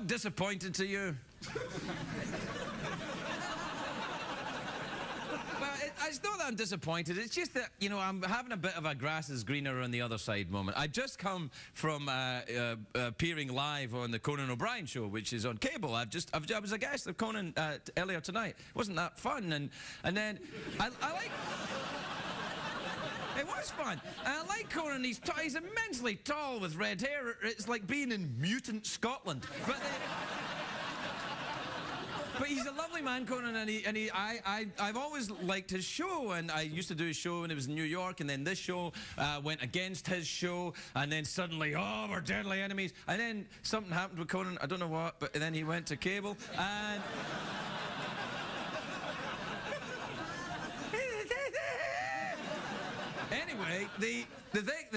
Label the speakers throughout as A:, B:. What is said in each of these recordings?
A: look disappointed to you? Well, it's not that I'm disappointed. It's just that, you know, I'm having a bit of a grass is greener on the other side moment. I just come from appearing live on the Conan O'Brien show, which is on cable. I was a guest of Conan earlier tonight. Wasn't that fun? And then I like. It was fun. And I like Conan. He's immensely tall with red hair. It's like being in mutant Scotland. But he's a lovely man, Conan, and I've always liked his show, and I used to do his show when it was in New York, and then this show went against his show, and then suddenly, oh, we're deadly enemies, and then something happened with Conan, I don't know what, but then he went to cable, and... Anyway, the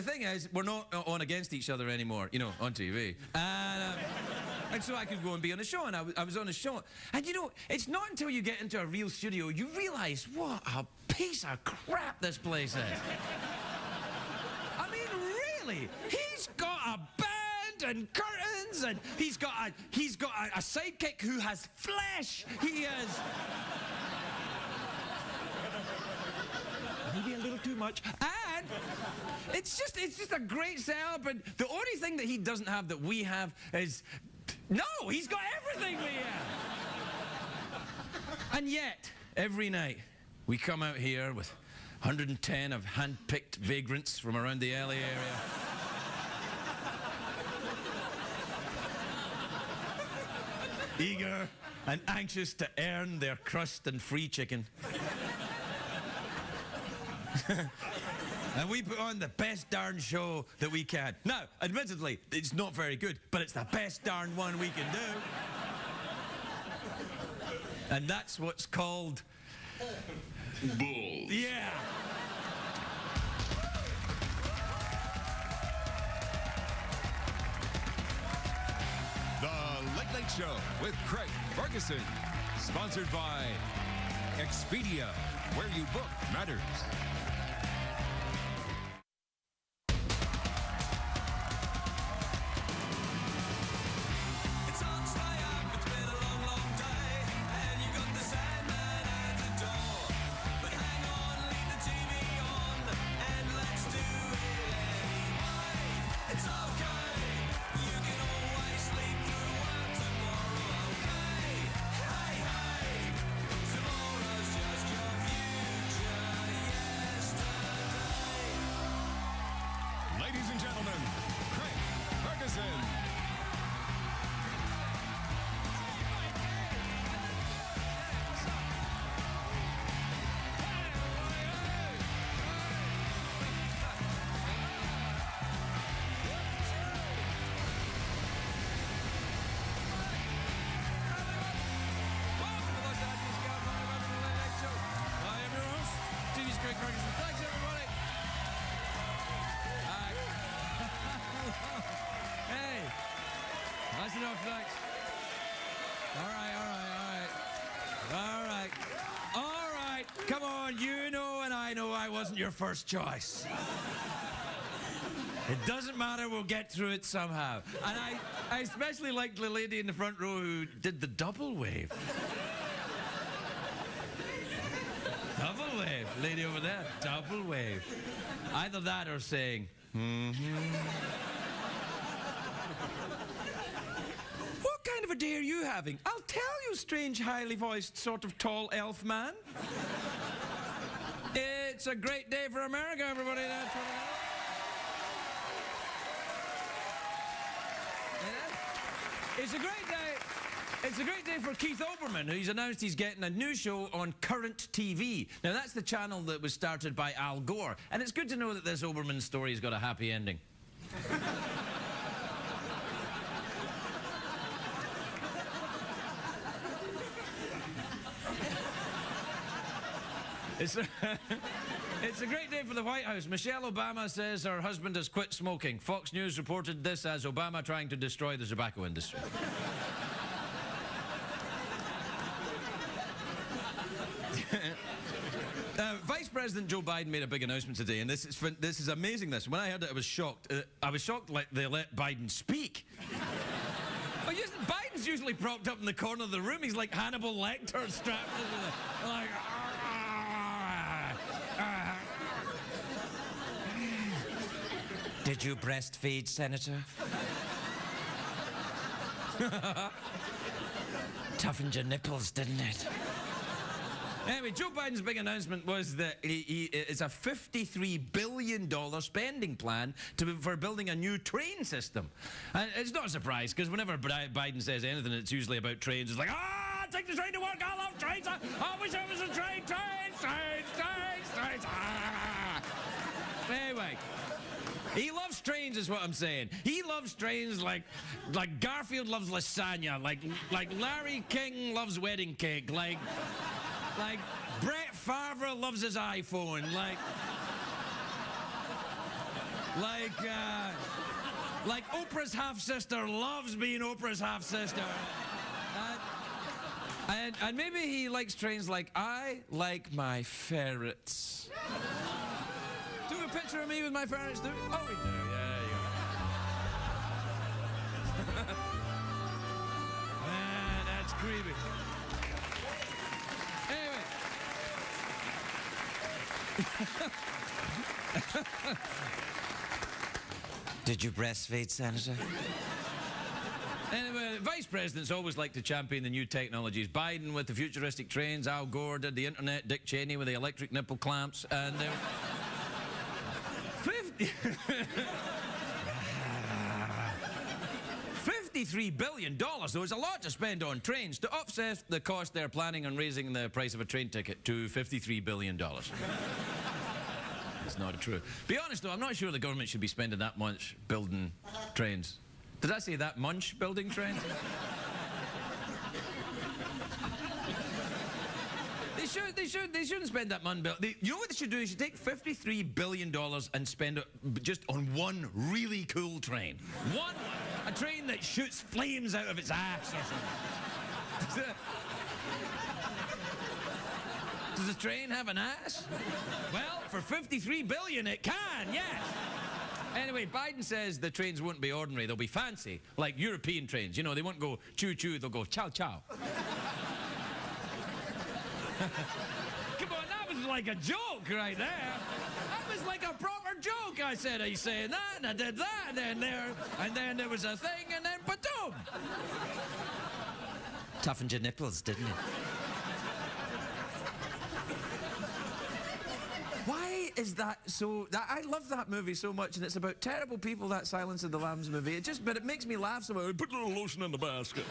A: thing is, we're not on against each other anymore, you know, on TV, and so I could go and be on a show, and I was on a show. And you know, it's not until you get into a real studio you realise what a piece of crap this place is. I mean, really, he's got a band and curtains, and he's got a sidekick who has flesh. He has... Maybe a little too much. And it's just a great setup, and the only thing that he doesn't have that we have is... No, he's got everything we have. And yet, every night, we come out here with 110 of hand-picked vagrants from around the LA area. Eager and anxious to earn their crust and free chicken. And we put on the best darn show that we can. Now, admittedly, it's not very good, but it's the best darn one we can do. And that's what's called...
B: Bulls.
A: Yeah.
C: The Late Late Show with Craig Ferguson. Sponsored by Expedia, where you book matters. Ladies and gentlemen, Craig Ferguson.
A: That's enough, thanks. All right. Come on, you know and I know I wasn't your first choice. It doesn't matter, we'll get through it somehow. And I especially liked the lady in the front row who did the double wave. Double wave, lady over there, double wave. Either that or saying, What kind of a day are you having? I'll tell you, strange, highly voiced, sort of tall elf man. It's a great day for America, everybody. That's what it is. It's a great day. It's a great day for Keith Olbermann, who's announced he's getting a new show on Current TV. Now, that's the channel that was started by Al Gore, and it's good to know that this Olbermann story's got a happy ending. It's a great day for the White House. Michelle Obama says her husband has quit smoking. Fox News reported this as Obama trying to destroy the tobacco industry. Vice President Joe Biden made a big announcement today, and this is amazing. When I heard it, I was shocked. I was shocked like they let Biden speak. Well, Biden's usually propped up in the corner of the room. He's like Hannibal Lecter strapped into the, like. Did you breastfeed, Senator? Toughened your nipples, didn't it? Anyway, Joe Biden's big announcement was that it's a $53 billion spending plan for building a new train system. And it's not a surprise, because whenever Biden says anything, it's usually about trains. It's like, take the train to work, I love trains, I wish I was a trains. Anyway. He loves trains, is what I'm saying. He loves trains like Garfield loves lasagna, like Larry King loves wedding cake, like Brett Favre loves his iPhone, like Oprah's half-sister loves being Oprah's half-sister. And maybe he likes trains like I like my ferrets. Do a picture of me with my ferrets, do? Oh, we do. Yeah, you go. Man, that's creepy. Anyway. Did you breastfeed, Senator? Anyway, vice presidents always like to champion the new technologies. Biden with the futuristic trains, Al Gore did the internet, Dick Cheney with the electric nipple clamps, and they're... $53 billion, though, is a lot to spend on trains. To offset the cost, they're planning on raising the price of a train ticket to $53 billion. It's not true. Be honest, though, I'm not sure the government should be spending that much building trains. Did I say that much building trains? They shouldn't spend that money. You know what they should do? They should take $53 billion and spend it just on one really cool train. A train that shoots flames out of its ass or something. Does the train have an ass? Well, for $53 billion it can, yes. Anyway, Biden says the trains won't be ordinary. They'll be fancy, like European trains. You know, they won't go choo-choo, they'll go chow-chow. Come on, that was like a joke right there. That was like a proper joke. I said, are you saying that? And I did that, and then there was a thing, and then ba-doom. Toughened your nipples, didn't it? Why is that so... I love that movie so much, and it's about terrible people, that Silence of the Lambs movie. But it makes me laugh so much. Put a little lotion in the basket.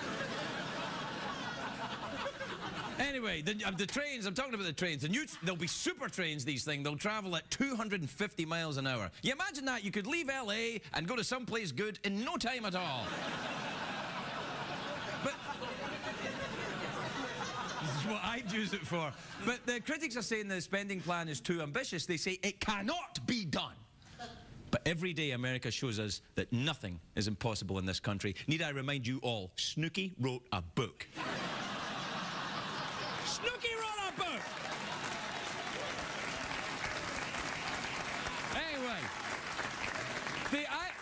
A: Anyway, the trains, I'm talking about the trains. There'll be super trains, these things. They'll travel at 250 miles an hour. You imagine that? You could leave LA and go to someplace good in no time at all. But this is what I'd use it for. But the critics are saying the spending plan is too ambitious. They say it cannot be done. But every day America shows us that nothing is impossible in this country. Need I remind you all, Snooki wrote a book. Snooki wrote a book! Anyway,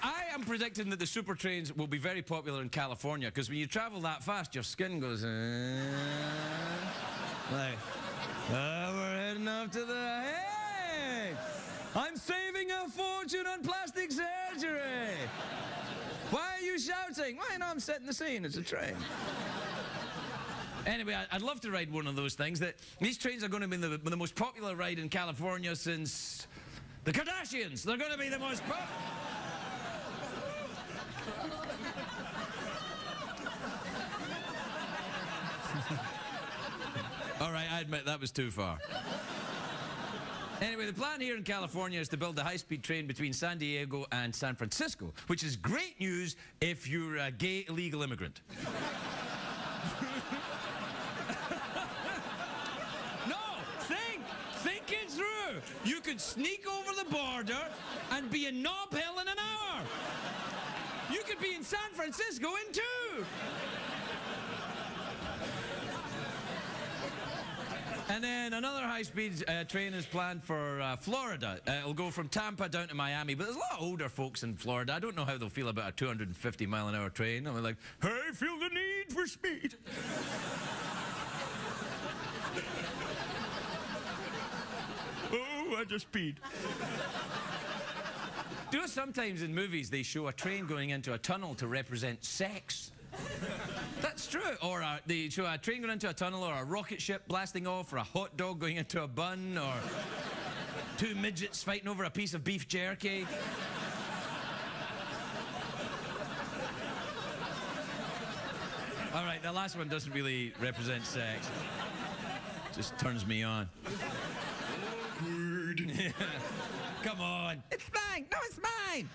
A: I am predicting that the super trains will be very popular in California, because when you travel that fast, your skin goes... like, we're heading up to the... Hey! I'm saving a fortune on plastic surgery! Why are you shouting? Why not? I'm setting the scene. It's a train. Anyway, I'd love to ride one of those things. These trains are going to be the most popular ride in California since the Kardashians. They're going to be the most popular. All right, I admit that was too far. Anyway, the plan here in California is to build a high-speed train between San Diego and San Francisco, which is great news if you're a gay illegal immigrant. You could sneak over the border and be in Nob Hill in an hour. You could be in San Francisco in 2. And then another high-speed train is planned for Florida. It'll go from Tampa down to Miami, but there's a lot of older folks in Florida. I don't know how they'll feel about a 250-mile-an-hour train. I'm like, I feel the need for speed. Oh, I just peed. Do you know sometimes in movies they show a train going into a tunnel to represent sex? That's true. Or they show a train going into a tunnel, or a rocket ship blasting off, or a hot dog going into a bun, or two midgets fighting over a piece of beef jerky. All right, the last one doesn't really represent sex. Just turns me on.
C: Awkward.
A: Come on. It's mine. No, it's mine.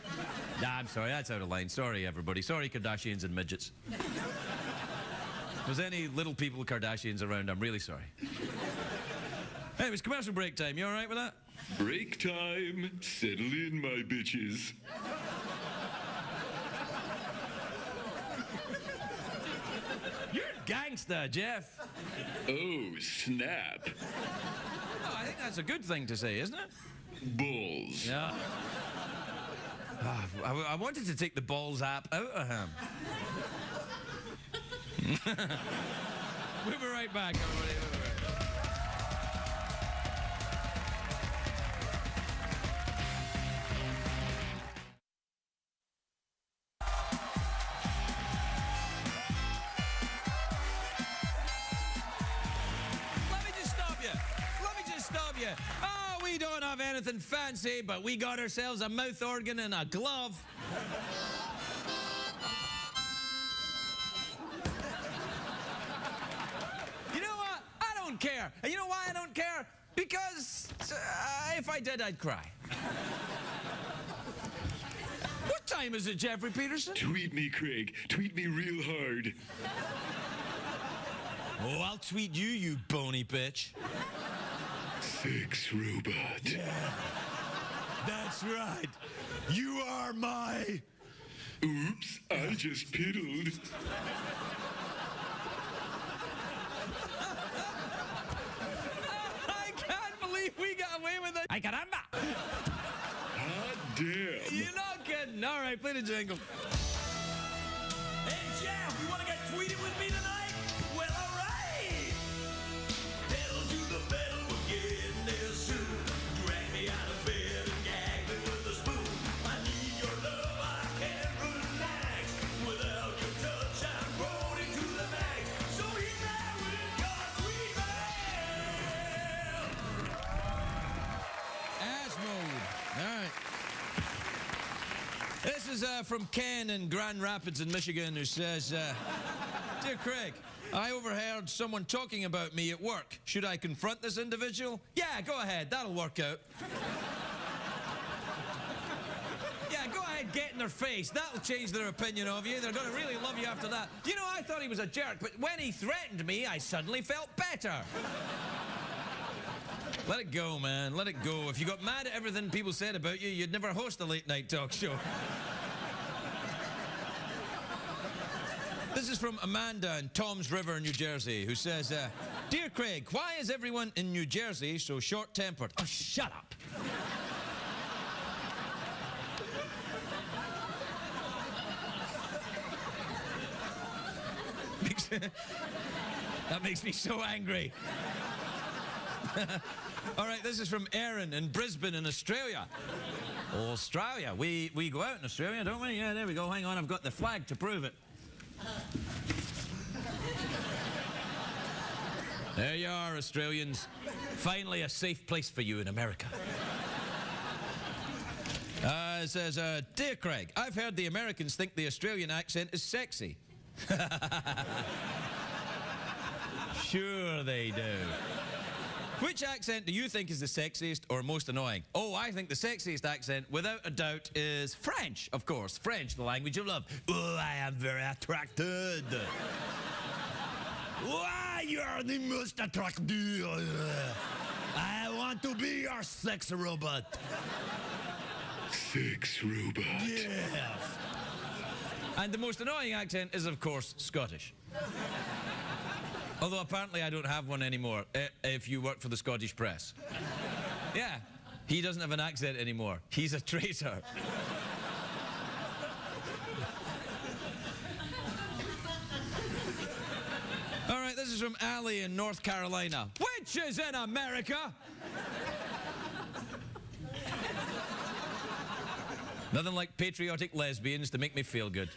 A: Nah, I'm sorry. That's out of line. Sorry, everybody. Sorry, Kardashians and midgets. If there's any little people Kardashians around, I'm really sorry. Hey, it was commercial break time. You all right with that?
C: Break time. Settle in, my bitches.
A: You're a gangster, Jeff.
C: Oh, snap.
A: Oh, I think that's a good thing to say, isn't it?
C: Balls.
A: Yeah. I wanted to take the balls app out of him. We'll be right back, everybody. We'll be right back. Let me just stop you. Oh, we don't have anything fancy, but we got ourselves a mouth organ and a glove. You know what? I don't care. And you know why I don't care? Because if I did, I'd cry. What time is it, Jeffrey Peterson?
C: Tweet me, Craig. Tweet me real hard.
A: Oh, I'll tweet you, you bony bitch.
C: Sex robot.
A: Yeah. That's right. You are my...
C: Oops, I just piddled.
A: I can't believe we got away with it. Ay, caramba.
C: Hot damn.
A: You're not kidding. All right, play the jingle.
B: Hey, Jeff, you want to get tweeted with me tonight? Well, all right. Pedal to the metal, we're getting there soon. Drag me out of bed and gag me with a spoon. I need your love, I can't relax. Without your touch, I'm rolling to the max. So hit me with your tweet mail.
A: Ass mode. All right. This is from Ken in Grand Rapids in Michigan, who says, Dear Craig, I overheard someone talking about me at work. Should I confront this individual? Yeah, go ahead. That'll work out. Yeah, go ahead, get in their face. That'll change their opinion of you. They're going to really love you after that. You know, I thought he was a jerk, but when he threatened me, I suddenly felt better. Let it go, man. Let it go. If you got mad at everything people said about you, you'd never host a late-night talk show. This is from Amanda in Toms River, New Jersey, who says, Dear Craig, why is everyone in New Jersey so short-tempered? Oh, shut up. That makes me so angry. All right, this is from Erin in Brisbane in Australia. Australia. We go out in Australia, don't we? Yeah, there we go. Hang on, I've got the flag to prove it. There you are, Australians. Finally a safe place for you in America. It says, Dear Craig, I've heard the Americans think the Australian accent is sexy. Sure they do. Which accent do you think is the sexiest or most annoying? Oh, I think the sexiest accent, without a doubt, is French, of course. French, the language of love. Oh, I am very attracted. Why, you are the most attractive. I want to be your sex robot.
C: Sex robot.
A: Yes. And the most annoying accent is, of course, Scottish. Although apparently I don't have one anymore, if you work for the Scottish press. Yeah, he doesn't have an accent anymore. He's a traitor. All right, this is from Ali in North Carolina. Which is in America? Nothing like patriotic lesbians to make me feel good.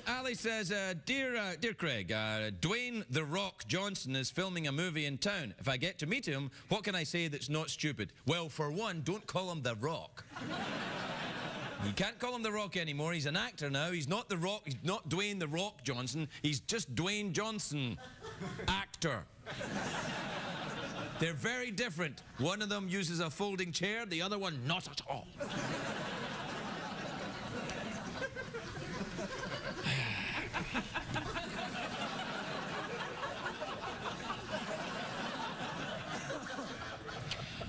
A: Ali says, Dear Craig, Dwayne "The Rock" Johnson is filming a movie in town. If I get to meet him, what can I say that's not stupid? Well, for one, don't call him The Rock. You can't call him The Rock anymore. He's an actor now. He's not The Rock. He's not Dwayne "The Rock" Johnson. He's just Dwayne Johnson, actor. They're very different. One of them uses a folding chair, the other one not at all.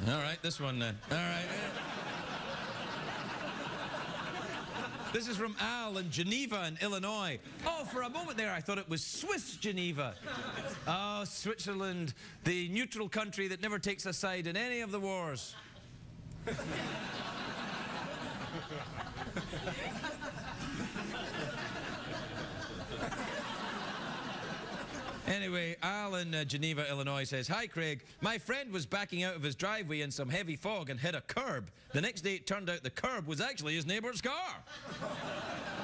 A: All right, this one then. All right. This is from Al in Geneva in Illinois. Oh, for a moment there I thought it was Swiss Geneva. Oh, Switzerland, the neutral country that never takes a side in any of the wars. Anyway, Al in Geneva, Illinois says, Hi, Craig. My friend was backing out of his driveway in some heavy fog and hit a curb. The next day, it turned out the curb was actually his neighbor's car.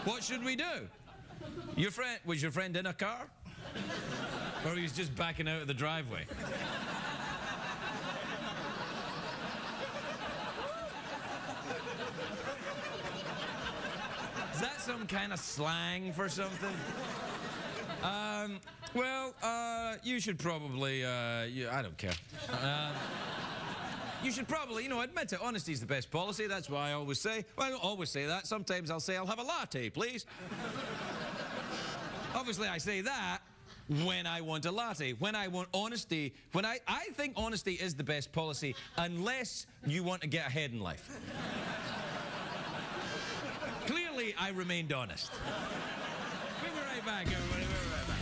A: What should we do? Was your friend in a car? Or he was just backing out of the driveway? Is that some kind of slang for something? Well, you should probably, I don't care. You should probably, admit it. Honesty's the best policy. That's why I always say, well, I don't always say that. Sometimes I'll say, I'll have a latte, please. Obviously, I say that when I want a latte. When I want honesty, I think honesty is the best policy, unless you want to get ahead in life. Clearly, I remained honest. We'll be right back, everybody. We'll be right back.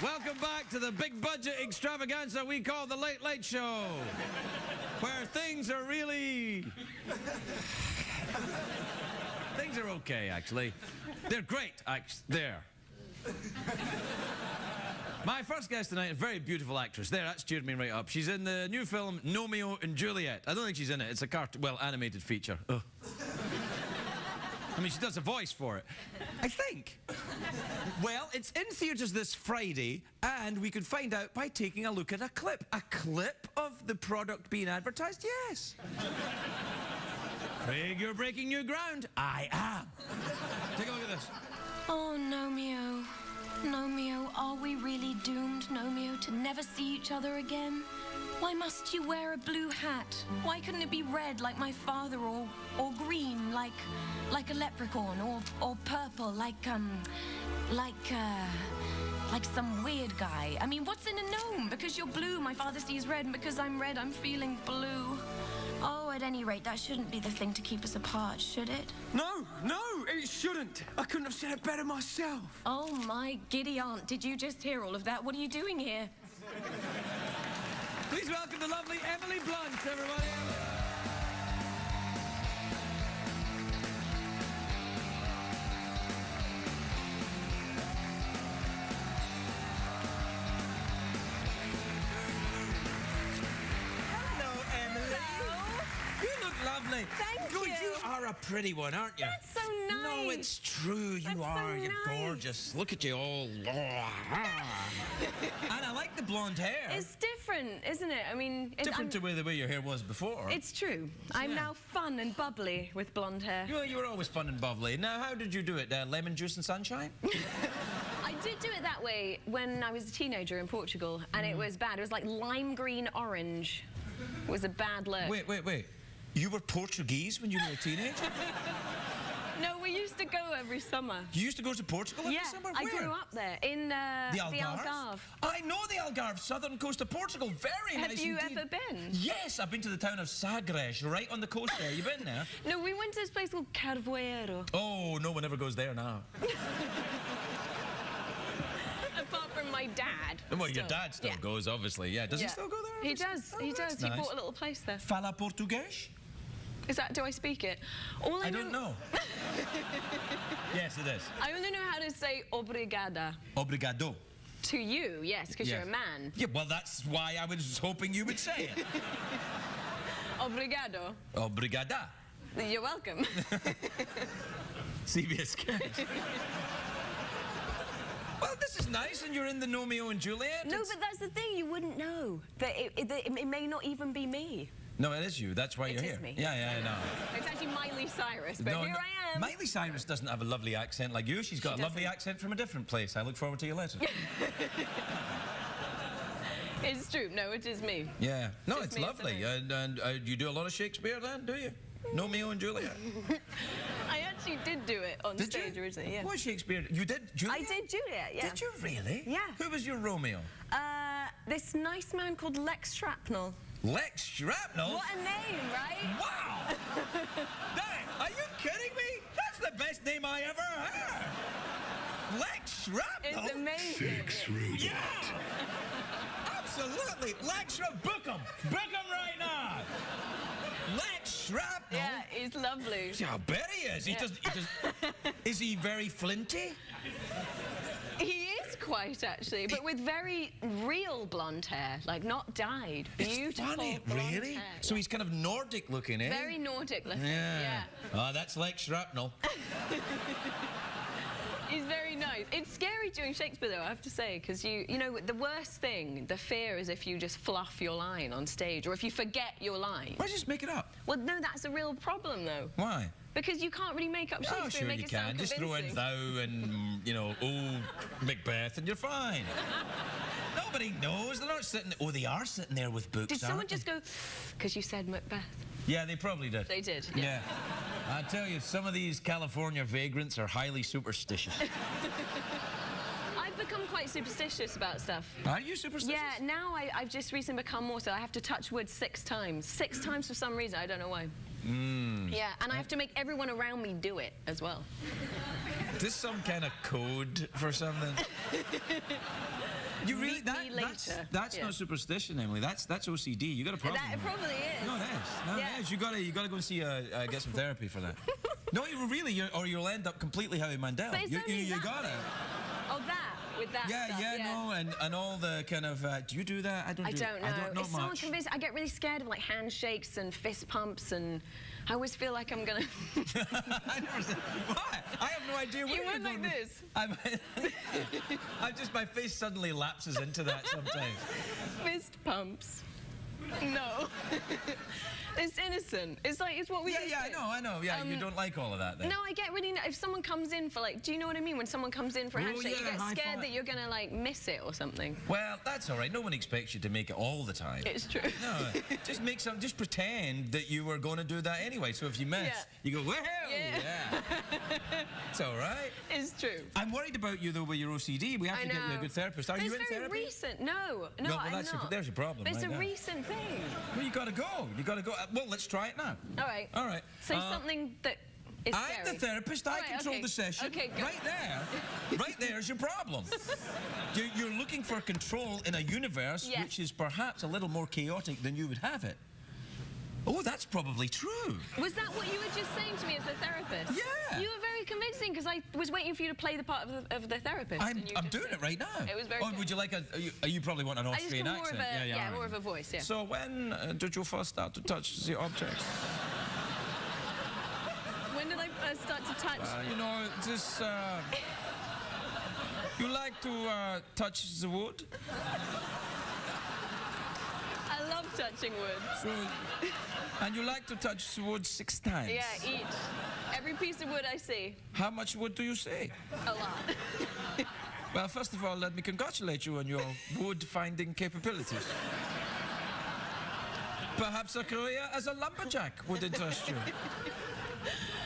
A: Welcome back to the big budget extravaganza we call the Late Late Show, where things are really... things are okay, actually. They're great, there. My first guest tonight is a very beautiful actress. There, that cheered me right up. She's in the new film Romeo and Juliet. I don't think she's in it. It's a animated feature. Ugh. I mean, she does a voice for it. I think. Well, it's in theaters this Friday, and we could find out by taking a look at a clip. A clip of the product being advertised? Yes. Craig, you're breaking new ground. I am. Take a look at this.
D: Oh, Romeo. Romeo, are we really doomed, Romeo, to never see each other again? Why must you wear a blue hat? Why couldn't it be red like my father, or green like a leprechaun, or purple like some weird guy? I mean, what's in a gnome? Because you're blue, my father sees red, and because I'm red, I'm feeling blue. Oh, at any rate, that shouldn't be the thing to keep us apart, should it?
E: No, it shouldn't. I couldn't have said it better myself.
D: Oh, my giddy aunt, did you just hear all of that? What are you doing here?
A: Please welcome the lovely Emily Blunt, everybody. Lovely.
D: Thank
A: Good,
D: you.
A: you are a pretty one, aren't you?
D: That's so nice.
A: No, it's true. You
D: That's
A: are.
D: so
A: You're
D: nice.
A: gorgeous. Look at you all. And I like the blonde hair.
D: It's different, isn't it? I mean...
A: Different to the way your hair was before.
D: It's true. I'm now fun and bubbly with blonde hair.
A: You were always fun and bubbly. Now, how did you do it? Lemon juice and sunshine?
D: I
F: did do it that way when I was a teenager in Portugal, and it was bad. It was like lime green orange. It was a bad look.
A: Wait. You were Portuguese when you were a teenager?
F: No, we used to go every summer.
A: You used to go to Portugal every
F: Yeah,
A: summer?
F: I
A: Where?
F: grew up there, in
A: The Algarve?
F: Algarve.
A: I know the Algarve, southern coast of Portugal. Very nice
F: Have you
A: indeed.
F: ever been?
A: Yes, I've been to the town of Sagres, right on the coast there. You been there?
F: No, we went to this place called Carvoeiro.
A: Oh, no one ever goes there now.
F: Apart from my dad.
A: Well, your dad still
F: Yeah.
A: goes, obviously. Yeah, does he still go there?
F: He does,
A: Oh,
F: he
A: that's
F: does. He
A: nice.
F: bought a little place there.
A: Fala português?
F: Is that, do I speak it? All
A: I don't know. Yes, it is.
F: I only know how to say obrigada.
A: Obrigado.
F: To you, yes, because
A: Yes.
F: you're a man.
A: Yeah, well, that's why I was hoping you would say it.
F: Obrigado.
A: Obrigada.
F: You're welcome.
A: CBS Kids. Well, this is nice, and you're in the Romeo and Juliet.
F: No,
A: It's-
F: but that's the thing, you wouldn't know. That it may not even be me.
A: No, it is you. That's why
F: It
A: you're
F: is
A: here.
F: me.
A: Yeah, I know.
F: It's actually Miley Cyrus, but here I am.
A: Miley Cyrus doesn't have a lovely accent like you. She's got a lovely
F: doesn't.
A: accent from a different place. I look forward to your letter.
F: It's true. No, it is me.
A: Yeah. No,
F: Just
A: it's
F: me,
A: lovely.
F: something.
A: And you do a lot of Shakespeare then, do you? Romeo and Juliet.
F: I actually did do it on
A: Did
F: stage
A: you?
F: originally, yeah.
A: What Shakespeare? You did Juliet?
F: I did Juliet, yeah.
A: Did you really?
F: Yeah.
A: Who was your Romeo?
F: This nice man called Lex Shrapnel.
A: Lex Shrapnel?
F: What a name, right?
A: Wow! That, are you kidding me? That's the best name I ever heard. Lex Shrapnel?
F: It's amazing.
A: Yeah! Absolutely! Lex Shrapnel, book him! Book him right now! Lex Shrapnel?
F: Yeah, he's lovely.
A: Yeah, I bet he is. He
F: Yeah.
A: does. Is he very flinty?
F: He is quite, actually, but with very real blonde hair, like not dyed. Beautiful
A: It's funny,
F: blonde
A: really?
F: hair.
A: So he's kind of Nordic looking, eh?
F: Very Nordic looking,
A: Yeah.
F: yeah.
A: Oh, that's Lex Shrapnel.
F: He's very nice. It's scary doing Shakespeare, though, I have to say, because you know, the worst thing, the fear is if you just fluff your line on stage, or if you forget your line.
A: Why just make it up?
F: Well, no, that's a real problem, though.
A: Why?
F: Because you can't really make up Shakespeare
A: Oh, sure
F: and make
A: you
F: it sound
A: can. Just throw in
F: convincing.
A: thou and, you know, old Macbeth and you're fine. Nobody knows. They're not sitting... Oh, they are sitting there with books,
F: Did someone
A: aren't they?
F: just go, because you said Macbeth?
A: Yeah, they probably did.
F: They did,
A: Yeah.
F: yeah.
A: I tell you, some of these California vagrants are highly superstitious.
F: I've become quite superstitious about stuff.
A: Are you superstitious?
F: Yeah, now I've just recently become more so. I have to touch wood 6 times. 6 times for some reason, I don't know why. Yeah, and I have to make everyone around me do it as well.
A: Is this some kind of code for something? You really...
F: Meet me later.
A: That's
F: Yeah.
A: not superstition, Emily. That's OCD. You got a problem.
F: That it
A: with
F: probably is.
A: No, it is. No,
F: Yeah.
A: it is. You gotta go and see get some therapy for that. No, you really, or you'll end up completely Howie Mandel.
F: But it's
A: You
F: only that,
A: gotta.
F: Oh, that, with that
A: Yeah,
F: stuff,
A: yeah, no, and all the kind of. Do you do that? I don't.
F: I don't know.
A: I don't know
F: If someone
A: much.
F: convinces, I get really scared of like handshakes and fist pumps, and I always feel like I'm gonna.
A: I never said. Why? I have no idea where
F: You
A: you're
F: went like
A: going with-
F: this.
A: I'm just my face suddenly lapses into that sometimes.
F: Fist pumps. No. It's innocent. It's like, it's what we
A: Yeah,
F: do.
A: yeah, I know. Yeah, you don't like all of that then.
F: No, I get really... If someone comes in for, like... Do you know what I mean? When someone comes in for a
A: Oh,
F: handshake, you
A: yeah,
F: get
A: high
F: scared
A: five.
F: that you're going to, like, miss it or something.
A: Well, that's all right. No one expects you to make it all the time.
F: It's true.
A: No, just pretend that you were going to do that anyway. So if you miss,
F: Yeah.
A: you go, well,
F: Yeah.
A: It's all right.
F: It's true.
A: I'm worried about you though with your OCD. We have
F: I
A: to get you a
F: know.
A: good therapist. Are
F: But
A: you
F: it's
A: in
F: very
A: therapy?
F: recent. No,
A: well,
F: I'm
A: that's
F: not.
A: there's your problem.
F: But it's
A: right
F: a
A: there.
F: recent thing.
A: Well, you got to go. You got to go. Well, let's try it now.
F: All right.
A: All right.
F: Say something that is
A: I'm
F: scary.
A: the therapist. I
F: All right,
A: control
F: okay.
A: the session.
F: Okay, go.
A: Right there. Right there's your problem. You're looking for control in a universe
F: Yes.
A: which is perhaps a little more chaotic than you would have it. Oh, that's probably true.
F: Was that what you were just saying to me as a therapist?
A: Yeah.
F: You were very convincing because I was waiting for you to play the part of the therapist.
A: I'm
F: and you
A: doing
F: just-
A: it right now.
F: It was very
A: Oh,
F: good.
A: would you like you probably want an
F: I just
A: Austrian
F: want more of
A: accent?
F: a,
A: all right.
F: more of a voice, yeah.
A: So when did you first start to touch the objects?
F: When did I first start to touch?
A: You know, this. You like to touch the wood?
F: I love touching wood.
A: So, and you like to touch the wood 6 times?
F: Yeah, each. Every piece of wood I see.
A: How much wood do you see?
F: A lot.
A: Well, first of all, let me congratulate you on your wood-finding capabilities. Perhaps a career as a lumberjack would interest you.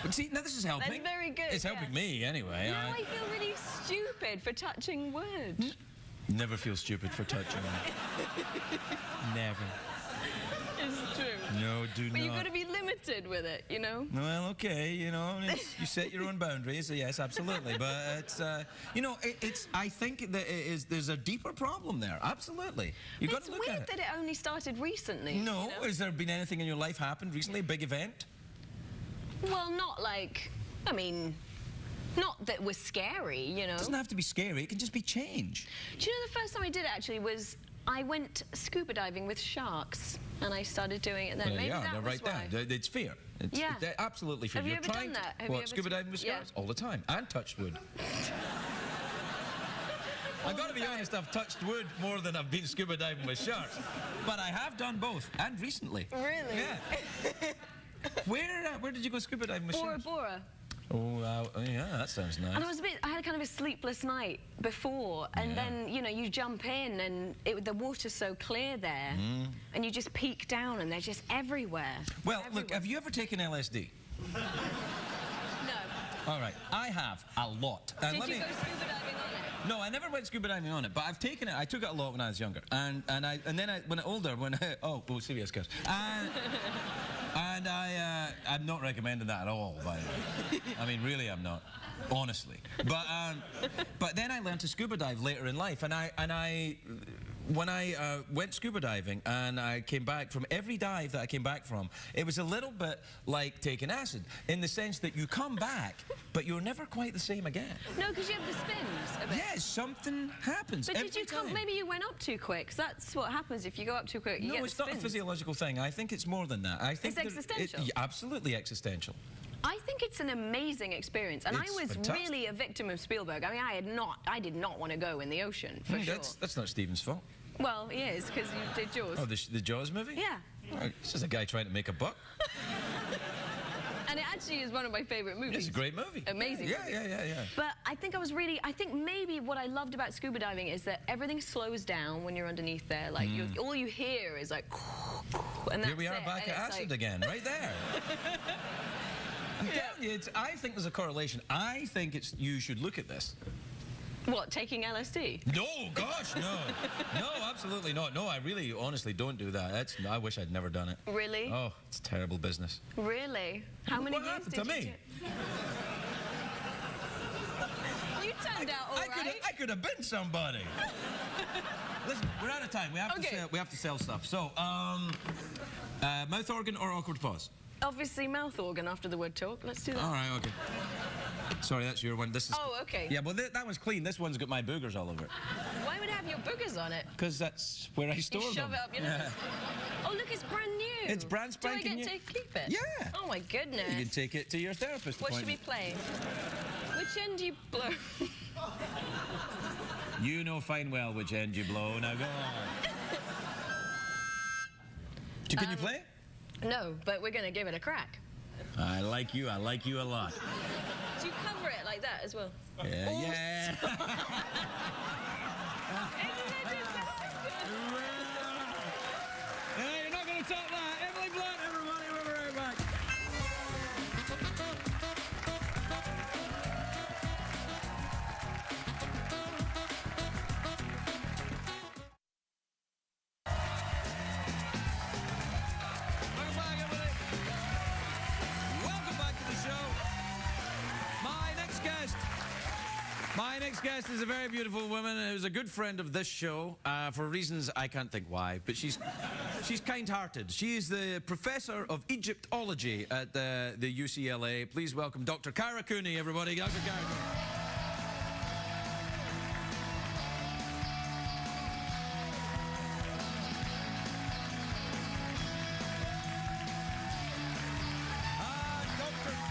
A: But see, now this is helping.
F: That's very good.
A: It's helping me, anyway.
F: Now I feel really stupid for touching wood.
A: Never feel stupid for touching it. Never.
F: It's true.
A: No, do
F: But
A: not.
F: you've got to be limited with it, you know?
A: Well, okay, you know, you set your own boundaries, so yes, absolutely. But it's, you know, I think that there's a deeper problem there. Absolutely. You've got
F: It's
A: to look
F: weird
A: at it.
F: that it only started recently.
A: No,
F: you know?
A: has there been anything in your life happened recently? A big event?
F: Well, not like, I mean, not that was scary, you know?
A: It doesn't have to be scary. It can just be change.
F: Do you know the first time I did it actually was I went scuba diving with sharks and I started doing it then.
A: Well,
F: Maybe
A: yeah,
F: that
A: they're
F: was
A: right
F: why.
A: there. It's fear. It's,
F: Yeah.
A: They're absolutely fear.
F: Have you
A: You're
F: ever done
A: trying
F: that? Have you
A: what,
F: ever
A: scuba diving with
F: yeah.
A: sharks? All the time. And touched wood. I've got to be honest, I've touched wood more than I've been scuba diving with sharks. But I have done both, and recently.
F: Really?
A: Yeah. Where did you go scuba diving with
F: Bora
A: sharks?
F: Bora.
A: Oh, yeah, that sounds nice.
F: And I had kind of a sleepless night before, and then, you know, you jump in and the water's so clear there, and you just peek down and they're just everywhere.
A: Well, look,
F: Everywhere.
A: have you ever taken LSD?
F: No.
A: All right, I have a lot. And
F: Did
A: let
F: you
A: me...
F: go scuba diving on it?
A: No, I never went scuba diving on it, but I've taken it. I took it a lot when I was younger, and then when I older, serious guys. And I'm not recommending that at all, by the way. I mean, really, I'm not, honestly. But then I learned to scuba dive later in life, when I went scuba diving and I came back from every dive that I came back from, it was a little bit like taking acid, in the sense that you come back, but you're never quite the same again.
F: No, because you have the spins a bit.
A: Yes, something happens
F: But
A: every
F: did you come,
A: time.
F: maybe you went up too quick, 'cause that's what happens if you go up too quick, you
A: No,
F: get
A: it's
F: the
A: not a
F: spins.
A: physiological thing. I think it's more than that. I think
F: It's existential.
A: Absolutely existential.
F: I think it's an amazing experience, and
A: It's
F: I was
A: fantastic.
F: really a victim of Spielberg. I mean, I did not want to go in the ocean, for sure.
A: That's not Stephen's fault.
F: Well, it is, because you did Jaws.
A: Oh, the Jaws movie?
F: Yeah.
A: Oh, it's just a guy trying to make a buck.
F: And it actually is one of my favourite movies.
A: It's a great movie.
F: Amazing
A: Yeah,
F: movie.
A: yeah.
F: But I think maybe what I loved about scuba diving is that everything slows down when you're underneath there. Like, all you hear is like, and that's
A: Here we are
F: it.
A: back
F: And
A: at
F: it's
A: acid
F: like,
A: again, right there. I'm telling you, I think there's a correlation. I think you should look at this.
F: What, taking LSD?
A: No, gosh, no. No, absolutely not. No, I really, honestly don't do that. I wish I'd never done it.
F: Really?
A: Oh, it's terrible business.
F: Really? How many
A: What
F: years
A: happened
F: did
A: to
F: you
A: me?
F: do? You turned out all right.
A: I could have been somebody. Listen, we're out of time. We have to sell stuff. So, mouth organ or awkward pause?
F: Obviously mouth organ after the word talk. Let's do that.
A: All right, okay. Sorry, that's your one. This is.
F: Oh, okay.
A: Yeah, well, that was clean. This one's got my boogers all over it.
F: Why would it have your boogers on it?
A: Because that's where I store
F: You shove
A: them.
F: it up your nose. Oh, look, it's brand new.
A: It's brand spanking
F: Do I
A: new.
F: get to keep it?
A: Yeah.
F: Oh, my goodness.
A: You can take it to your therapist
F: What should we
A: appointment.
F: play? Which end do you blow?
A: You know fine well which end you blow. Now go on. Can you play?
F: No, but we're going to give it a crack.
A: I like you a lot.
F: Do you cover it like that as well?
A: Yeah, yeah. Yeah, you're not going to top that. Emily Blunt, everybody, we'll be right back. Welcome back, everybody. Welcome back to the show. My next guest is a very beautiful woman who's a good friend of this show for reasons I can't think why, but she's kind-hearted. She is the professor of Egyptology at the UCLA. Please welcome Dr. Cara Cooney, everybody. Dr. Cara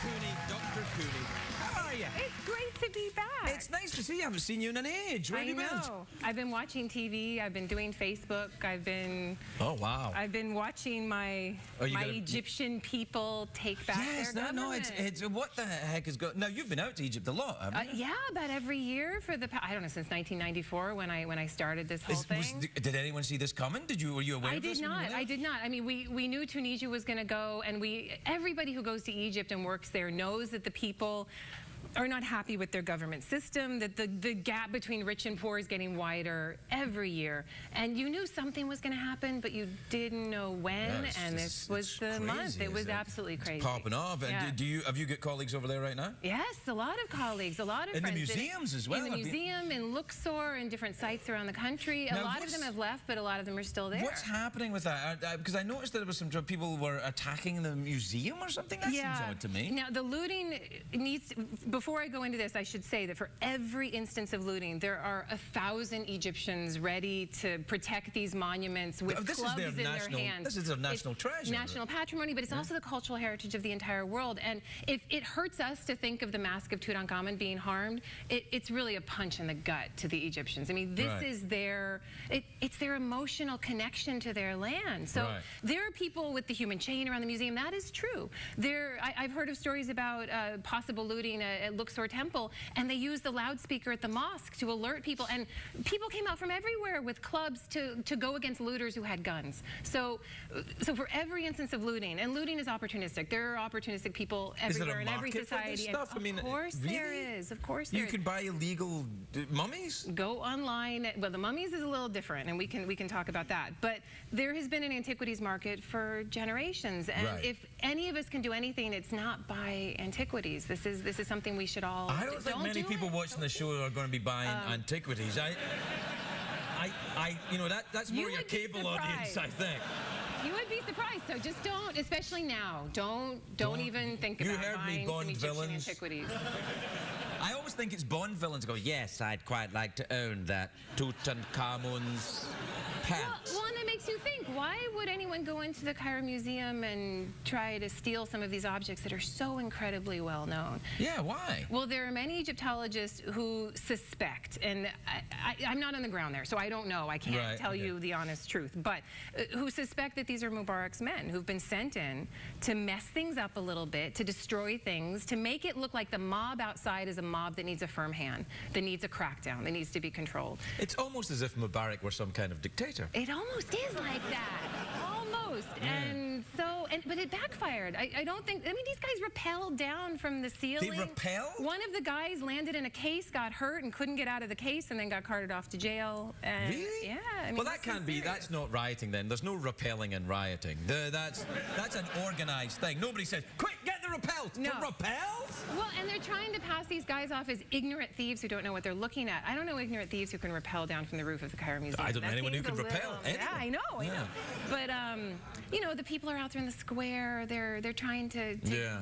A: Cooney. Dr. Cooney. How are you?
G: It's great to be back.
A: It's nice to see you. I haven't seen you in an age. Where have you been?
G: I've been watching TV. I've been doing Facebook.
A: Oh, wow.
G: I've been watching my Egyptian people take back their government.
A: It's what the heck is going? Now you've been out to Egypt a lot, haven't you?
G: Yeah, about every year for the I don't know, since 1994 when I started this whole thing.
A: Did anyone see this coming? Were you aware of this?
G: I did not. I mean, we knew Tunisia was going to go, and everybody who goes to Egypt and works there knows that the people are not happy with their government system, that the gap between rich and poor is getting wider every year. And you knew something was going to happen, but you didn't know when, and this was the month. It was absolutely crazy.
A: It's popping off.
G: Yeah.
A: And have you got colleagues over there right now?
G: Yes, a lot of colleagues, a lot of friends.
A: In the museums as well.
G: In the museum, in Luxor, in different sites around the country.
A: Now,
G: a lot of them have left, but a lot of them are still there.
A: What's happening with that? Because I noticed that there was some people were attacking the museum or something. That seems odd to me.
G: Now, the looting needs, before I go into this, I should say that for every instance of looting, there are 1,000 Egyptians ready to protect these monuments with clubs in their hands.
A: This is their national treasure.
G: National patrimony, but it's also the cultural heritage of the entire world. And if it hurts us to think of the Mask of Tutankhamun being harmed, it's really a punch in the gut to the Egyptians. I mean, this is it's their emotional connection to their land. So there are people with the human chain around the museum. That is true. I've heard of stories about possible looting at Luxor Temple, and they used the loudspeaker at the mosque to alert people, and people came out from everywhere with clubs to go against looters who had guns. So for every instance of looting, and looting is opportunistic. There are opportunistic people everywhere in every society.
A: Stuff?
G: Of course there is. Of course there is.
A: You can buy illegal mummies?
G: Go online. Well, the mummies is a little different, and we can talk about that. But there has been an antiquities market for generations, and if any of us can do anything, it's not buy antiquities. This is something we should all.
A: I don't think many people watching the show are going to be buying antiquities. That's more your cable audience, I think.
G: You would be surprised, so just don't, especially now. Don't even think about buying some Egyptian antiquities.
A: I always think it's Bond villains go, yes, I'd quite like to own that Tutankhamun's pants.
G: Well, and it makes you think, why would anyone go into the Cairo Museum and try to steal some of these objects that are so incredibly well known?
A: Yeah, why?
G: Well, there are many Egyptologists who suspect, and I'm not on the ground there, so I don't know. I can't tell you the honest truth, but who suspect that these are Mubarak's men who've been sent in to mess things up a little bit, to destroy things, to make it look like the mob outside is a mob that needs a firm hand, that needs a crackdown, that needs to be controlled.
A: It's almost as if Mubarak were some kind of dictator.
G: It almost is like that. Almost. And so, but it backfired. I don't think, I mean, these guys rappelled down from the ceiling.
A: They rappelled?
G: One of the guys landed in a case, got hurt, and couldn't get out of the case, and then got carted off to jail. And
A: really?
G: Yeah. I mean,
A: well, that can't be, that's not rioting then. There's no rappelling and rioting. That's an organised thing. Nobody says, quick, get the rappel.
G: No.
A: The rappels?
G: Well, and they're trying to pass these guys off as ignorant thieves who don't know what they're looking at. I don't know ignorant thieves who can rappel down from the roof of the Cairo Museum.
A: I don't know anyone who can rappel.
G: Yeah, I know. But, you know, the people are out there in the square. They're trying to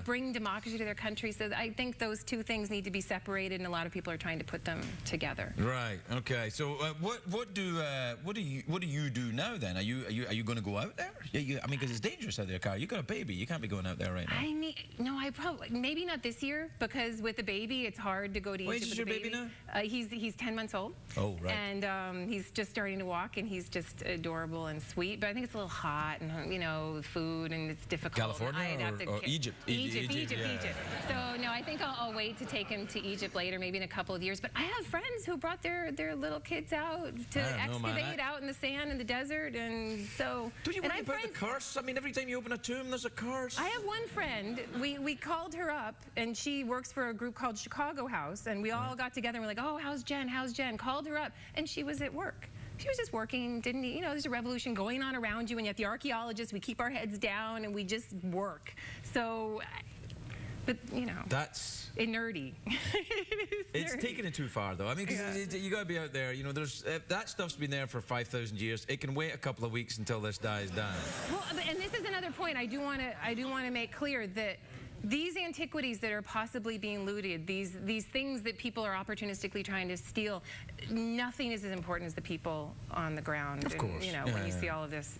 G: bring democracy to their country. So I think those two things need to be separated, and a lot of people are trying to put them together.
A: Right. Okay. So what do you do now then? Are you going to go out there? I mean, because it's dangerous out there, Carl. You got a baby. You can't be going out there right now.
G: I probably maybe not this year, because with the baby, it's hard to go to Egypt with the baby.
A: What age is your baby now?
G: He's 10 months old.
A: Oh, right.
G: And he's just starting to walk, and he's just adorable and sweet. But I think it's a little hot, and you know, food, and it's difficult.
A: California or Egypt?
G: Egypt. So no, I think I'll wait to take him to Egypt later, maybe in a couple of years. But I have friends who brought their little kids out to excavate out in the sand in the desert, and so.
A: Don't you worry about the curse? I mean, every time you open a tomb, there's a curse.
G: I have one friend. We called her up, and she works for a group called Chicago House, and we all got together and we're like, oh, how's Jen? How's Jen? Called her up, and she was at work. She was just working, there's a revolution going on around you, and yet the archaeologists, we keep our heads down and we just work. So, but,
A: that's
G: nerdy.
A: It's taking it too far, though. I mean, because you got to be out there. There's that stuff's been there for 5,000 years. It can wait a couple of weeks until this dies down.
G: Well, and this is another point I do want to make clear, that these antiquities that are possibly being looted, these things that people are opportunistically trying to steal, nothing is as important as the people on the ground.
A: Of course.
G: And, when you see all of this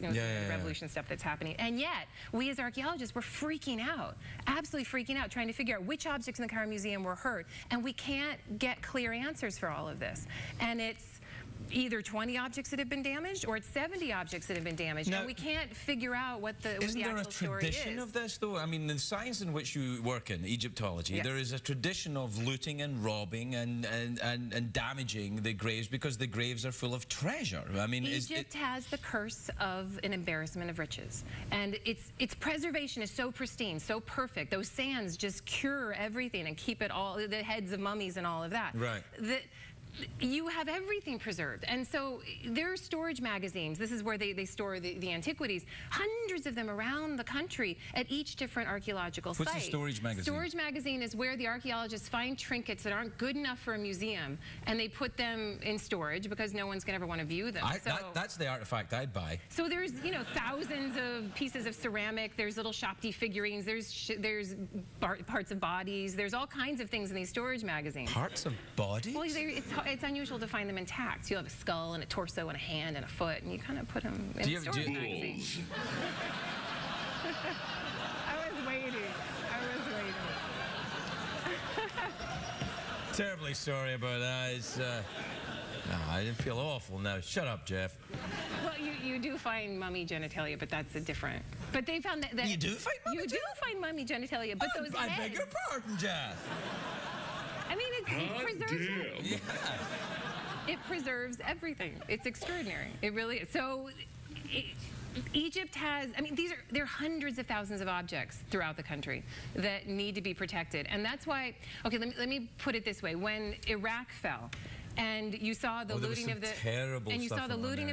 G: revolution stuff that's happening. And yet, we as archaeologists, we're freaking out, absolutely freaking out, trying to figure out which objects in the Cairo Museum were hurt. And we can't get clear answers for all of this. And either 20 objects that have been damaged or it's 70 objects that have been damaged.
A: Now,
G: and we can't figure out what the
A: Isn't there a
G: actual story
A: tradition
G: is.
A: of this, though? I mean, the science in which you work in, Egyptology,
G: Yes.
A: there is a tradition of looting and robbing and damaging the graves because the graves are full of treasure. I mean,
G: Egypt has the curse of an embarrassment of riches, and its preservation is so pristine, so perfect. Those sands just cure everything and keep it all, the heads of mummies and all of that.
A: Right.
G: You have everything preserved. And so there are storage magazines. This is where they store the antiquities. Hundreds of them around the country at each different archaeological site.
A: What's a storage magazine?
G: Storage magazine is where the archaeologists find trinkets that aren't good enough for a museum, and they put them in storage because no one's going to ever want to view them.
A: That's the artifact I'd buy.
G: So there's, thousands of pieces of ceramic. There's little Shopti figurines. There's parts of bodies. There's all kinds of things in these storage magazines.
A: Parts of bodies?
G: Well, it's unusual to find them intact. You'll have a skull and a torso and a hand and a foot, and you kind of put them in storage magazines. I was waiting.
A: Terribly sorry about that. I didn't feel awful now. Shut up, Jeff.
G: Well, you do find mummy genitalia, but that's a different. But they found that
A: You do find mummy
G: You do find mummy genitalia, but those
A: I
G: heads.
A: beg your pardon, Jeff.
G: I mean, it preserves.
A: Yeah.
G: It preserves everything. It's extraordinary. It really is. So, Egypt has, there are hundreds of thousands of objects throughout the country that need to be protected. And that's why, okay, let me put it this way. When Iraq fell, and you saw the looting of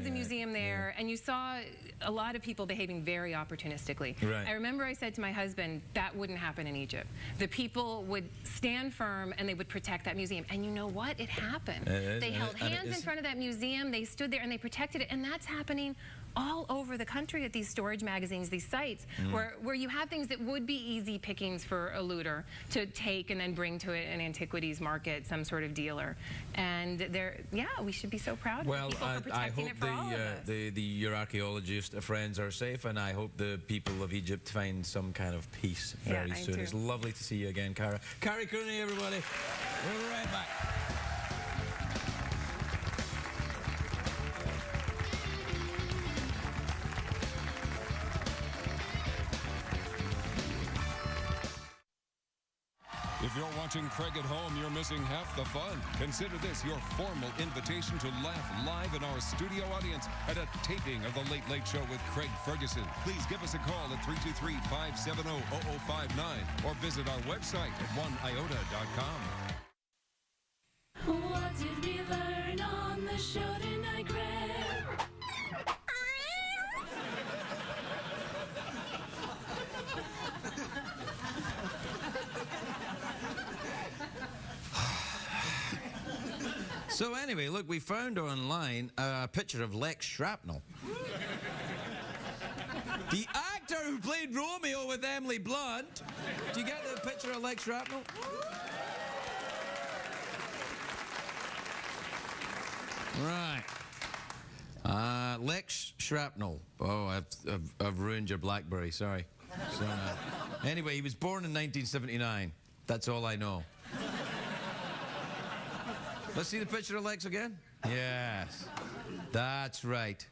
G: the museum there, and you saw a lot of people behaving very opportunistically.
A: Right.
G: I remember I said to my husband, that wouldn't happen in Egypt. The people would stand firm and they would protect that museum. And you know what? It happened. They held hands in front of that museum, they stood there and they protected it, and that's happening all over the country at these storage magazines, these sites, where you have things that would be easy pickings for a looter to take and then bring to an antiquities market, some sort of dealer. And we should be so proud of people for protecting it for all of us.
A: Your archaeologist friends are safe, and I hope the people of Egypt find some kind of peace very soon.
G: too.
A: It's lovely to see you again, Cara. Cara Cooney, everybody. We'll be right back.
C: If you're watching Craig at home, you're missing half the fun. Consider this your formal invitation to laugh live in our studio audience at a taping of The Late Late Show with Craig Ferguson. Please give us a call at 323-570-0059 or visit our website at oneiota.com.
B: What did we learn on the show tonight, Craig?
A: So anyway, look, we found online a picture of Lex Shrapnel. The actor who played Romeo with Emily Blunt. Do you get the picture of Lex Shrapnel? Right. Lex Shrapnel. Oh, I've ruined your BlackBerry, sorry. So, anyway, he was born in 1979. That's all I know. Let's see the picture of Lex again. Yes, that's right.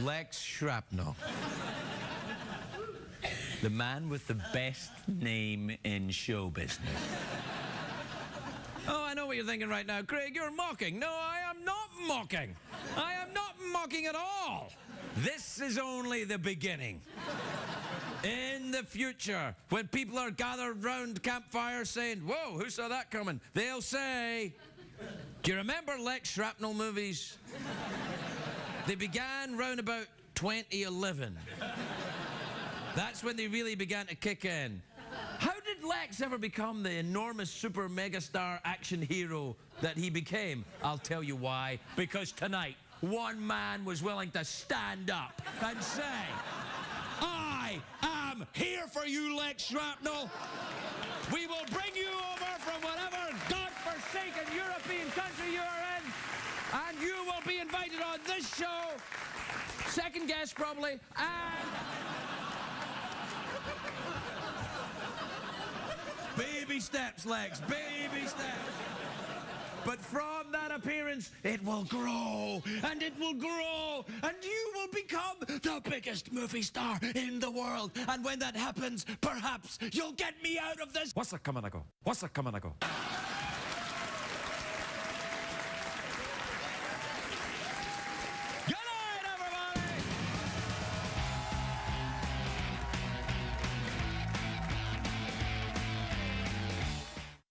A: Lex Shrapnel. The man with the best name in show business. Oh, I know what you're thinking right now. Craig, you're mocking. No, I am not mocking. I am not mocking at all. This is only the beginning. In the future, when people are gathered round campfires saying, whoa, who saw that coming? They'll say, do you remember Lex Shrapnel movies? They began round about 2011. That's when they really began to kick in. How did Lex ever become the enormous super megastar action hero that he became? I'll tell you why. Because tonight, one man was willing to stand up and say, I am here for you, Lex Shrapnel. We will bring you over from whatever godforsaken European country you are in, and you will be invited on this show, second guest probably, and...
B: Baby,
A: Baby steps, Lex, baby steps. But from that appearance, it will grow, and it will grow, and you will become the biggest movie star in the world. And when that happens, perhaps you'll get me out of this. What's a coming I go? What's a coming I go?